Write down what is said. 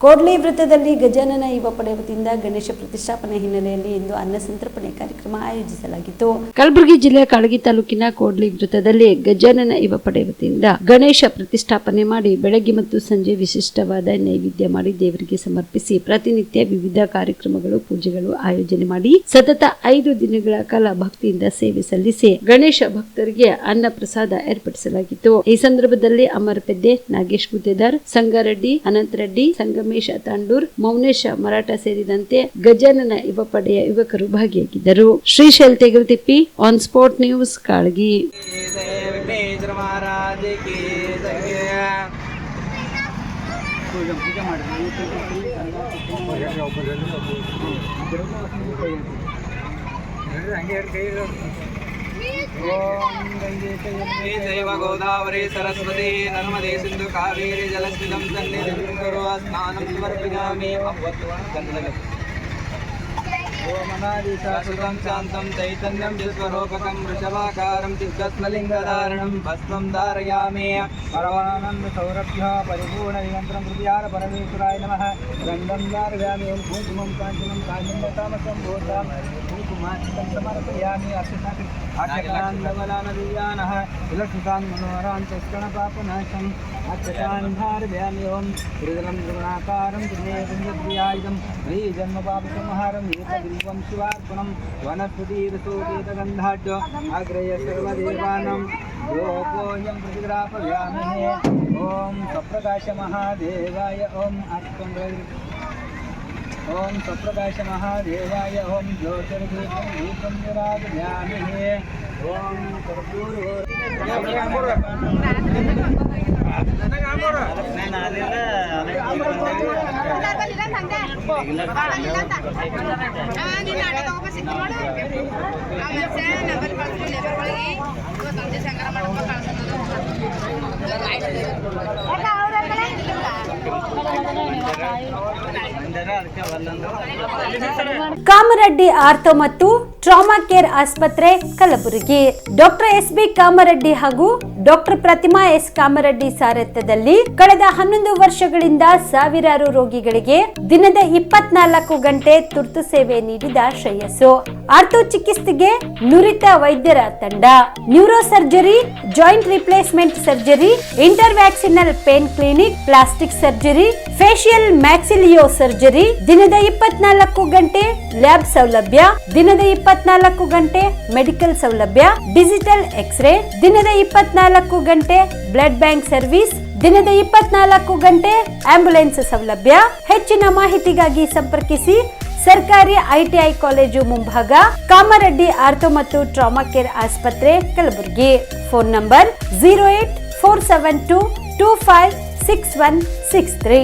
ಕೋಡ್ಲಿ ವೃತ್ತದಲ್ಲಿ ಗಜಾನನ ಯುವ ಪಡೆ ವತಿಯಿಂದ ಗಣೇಶ ಪ್ರತಿಷ್ಠಾಪನೆ ಹಿನ್ನೆಲೆಯಲ್ಲಿ ಇಂದು ಅನ್ನ ಸಂತರ್ಪಣೆ ಕಾರ್ಯಕ್ರಮ ಆಯೋಜಿಸಲಾಗಿತ್ತು. ಕಲಬುರಗಿ ಜಿಲ್ಲೆಯ ಕಾಳಗಿ ತಾಲೂಕಿನ ಕೋಡ್ಲಿ ವೃತ್ತದಲ್ಲಿ ಗಜಾನನ ಯುವ ಪಡೆ ವತಿಯಿಂದ ಗಣೇಶ ಪ್ರತಿಷ್ಠಾಪನೆ ಮಾಡಿ ಬೆಳಗ್ಗೆ ಮತ್ತು ಸಂಜೆ ವಿಶಿಷ್ಟವಾದ ನೈವೇದ್ಯ ಮಾಡಿ ದೇವರಿಗೆ ಸಮರ್ಪಿಸಿ ಪ್ರತಿನಿತ್ಯ ವಿವಿಧ ಕಾರ್ಯಕ್ರಮಗಳು ಪೂಜೆಗಳು ಆಯೋಜನೆ ಮಾಡಿ ಸತತ 5 ದಿನಗಳ ಕಾಲ ಭಕ್ತಿಯಿಂದ ಸೇವೆ ಸಲ್ಲಿಸಿ ಗಣೇಶ ಭಕ್ತರಿಗೆ ಅನ್ನ ಪ್ರಸಾದ ಏರ್ಪಡಿಸಲಾಗಿತ್ತು. ಈ ಸಂದರ್ಭದಲ್ಲಿ ಅಮರ್ ಪೆದ್ದೆ, ನಾಗೇಶ್ ಗುತ್ತೇದಾರ್, ಸಂಗಾರೆಡ್ಡಿ, ಅನಂತರೆಡ್ಡಿ, ಸಂಗಮೇಶ ತಾಂಡೂರ್, ಮೌನೇಶ ಮರಾಠ ಸೇರಿದಂತೆ ಗಜಾನನ ಯುವ ಪಡೆಯ ಯುವಕರು ಭಾಗಿಯಾಗಿದ್ದರು. Shrishail Tegaltippi, on spot news, Kalagi. जैव गोदावरी सरस्वती नर्मदे सिंधु कावेरी जलस्मितं सन्निधिं कुरु स्नानं समर्पयामि ओमनादिशाश्वतं शान्तं चैतन्यं विश्वरूपकं वृषभाकारं चित्तस्मलिङ्गधारणं भस्मं धारयामि परमानन्द सौरभ्य परिपूर्णनिरन्तरं कृत्यार परमेश्वराय नमः गन्धं धारयामि ओं कुङ्कुमं काञ्चनं काञ्चनतामसं भूतां कुङ्कुमार्चितं समर्पयामि अक्षतान् लवलानदीयानः विलक्षितान् मनोहरान् चष्कणपापनाशम् अक्षतान् धारयामि ओं त्रिदलं त्रिगुणाकारं त्रिनेत्रं श्रीजन्मपापसंहारं एतद्रूपं शिवार्पणं वनस्पतिरसोपेतगन्धाढ्य अग्रय सर्वदेवानां योगोऽयं प्रतिग्रापयामि ॐ स्वप्रकाश महादेवाय ॐ ओम स्वप्रकाश महादेवाय ओम ज्योतिर्दीपं दीपं निराजयामि ओम ಕಾಮರೆಡ್ಡಿ ಆರ್ಥೋ ಮತ್ತು ಟ್ರಾಮಾ ಕೇರ್ ಆಸ್ಪತ್ರೆ ಕಲಬುರಗಿ. Doctor S B. ಕಾಮರೆಡ್ಡಿ ಹಾಗೂ ಡಾಕ್ಟರ್ ಪ್ರತಿಮಾ ಎಸ್. ಕಾಮರೆಡ್ಡಿ ಸಾರಥ್ಯದಲ್ಲಿ ಕಳೆದ 11 ವರ್ಷಗಳಿಂದ ಸಾವಿರಾರು ರೋಗಿಗಳಿಗೆ ದಿನದ 24 ಗಂಟೆ ತುರ್ತು ಸೇವೆ ನೀಡಿದ ಶ್ರೇಯಸ್ಸು. ಆರ್ಥೋ ಚಿಕಿತ್ಸೆಗೆ ನುರಿತ ವೈದ್ಯರ ತಂಡ, neuro surgery, joint replacement surgery, interventional pain clinic, plastic surgery, facial maxillo surgery, ದಿನದ 24 ಗಂಟೆ ಲ್ಯಾಬ್ ಸೌಲಭ್ಯ, ದಿನದ 24 ಗಂಟೆ ಮೆಡಿಕಲ್ ಸೌಲಭ್ಯ, ಡಿಜಿಟಲ್ ಎಕ್ಸ್ರೇ, ದಿನದ 24 ಗಂಟೆ ಬ್ಲಡ್ ಬ್ಯಾಂಕ್ ಸರ್ವಿಸ್, ದಿನದ 24 ಗಂಟೆ ಆಂಬ್ಯುಲೆನ್ಸ್ ಸೌಲಭ್ಯ. ಹೆಚ್ಚಿನ ಮಾಹಿತಿಗಾಗಿ ಸಂಪರ್ಕಿಸಿ ಸರ್ಕಾರಿ ಐಟಿಐ ಕಾಲೇಜು ಮುಂಭಾಗ, ಕಾಮರೆಡ್ಡಿ ಆರ್ಥೋ ಮತ್ತು ಟ್ರಾಮಾ ಕೇರ್ ಆಸ್ಪತ್ರೆ ಕಲಬುರಗಿ. Phone number 084722566163.